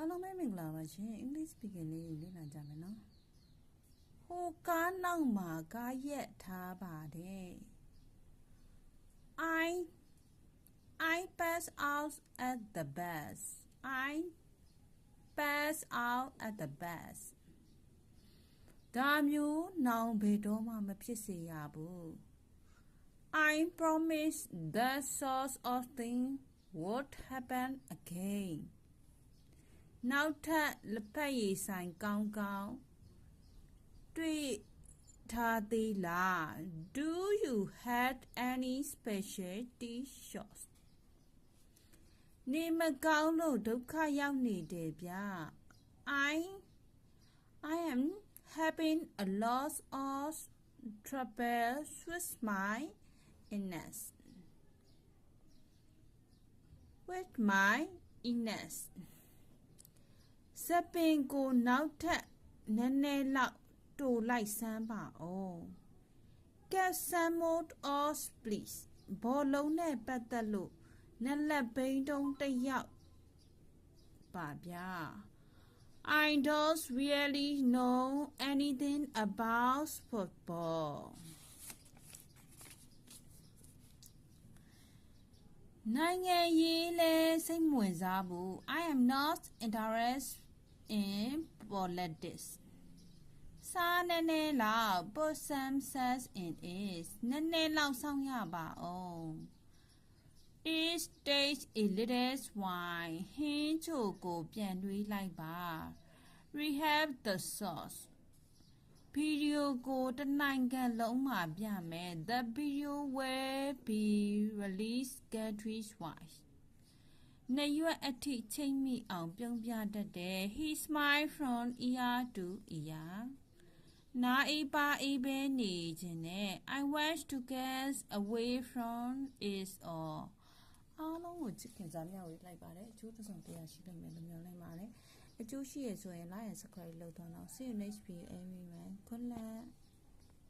လုံးပဲမင်္ဂလာပါရှင် English speaking လေးလေ့လာကြမယ်နော်ဟိုကားနောက်မှာကားရက်ထားပါတယ် I pass out at the bus I pass out at the bus ဒါမျိုးနောင်ဘယ်တော့မှမဖြစ်စေရဘူး I promise that sort of thing won't happen again နောက်ထပ်လက်ဖက်ရည်ဆိုင်ကောင်းကောင်းတွေ့ထားသေးလား Do you have any specialty shops နေမကောင်းလို့ဒုက္ခရောက်နေတယ်ဗျ I am having a lot of trouble with my illnessစပင်ကိုနောက်ထပ်နည်းနည်းလောက်တိုးလိုက်စမ်းပါဦး Get some more of please ဘောလုံးနဲ့ပတ်သက်လို့နလက်ဘိန်းတုံးတစ်ယောက်ပါဗျာ I don't really know anything about football နိုင်ငံရေးလဲစိတ်ဝင်စားဘူး I am not interested in politics စားနည်းနည်းလောက် put some sense in it နည်းနည်းလောက်စောင့်ရပါဦး It takes a little while ဟင်းချိုကိုပြန်တွေးလိုက်ပါ Rehab the sauce ဗီဒီယိုကိုတစ်နိုင်ငံလုံးမှာပြမယ် The video will be released country-wide နှစ်ရွက်အထိချိန်မိအောင်ပြုံးပြတတ်တယ် He smiled from ear to ear နားအေးပါအေးပဲနေခြင်းနဲ့ I want to get away from it all အားလုံးကိုချစ်ခင်စားမျှဝေလိုက်ပါတယ်အကျိုးတစ်စုံတရားရှိလိမ့်မယ်လို့မျှော်လင့်ပါတယ်အကျိုးရှိရဆိုရင် like and subscribe လုပ်သွားတော့ See you next video everyone good luck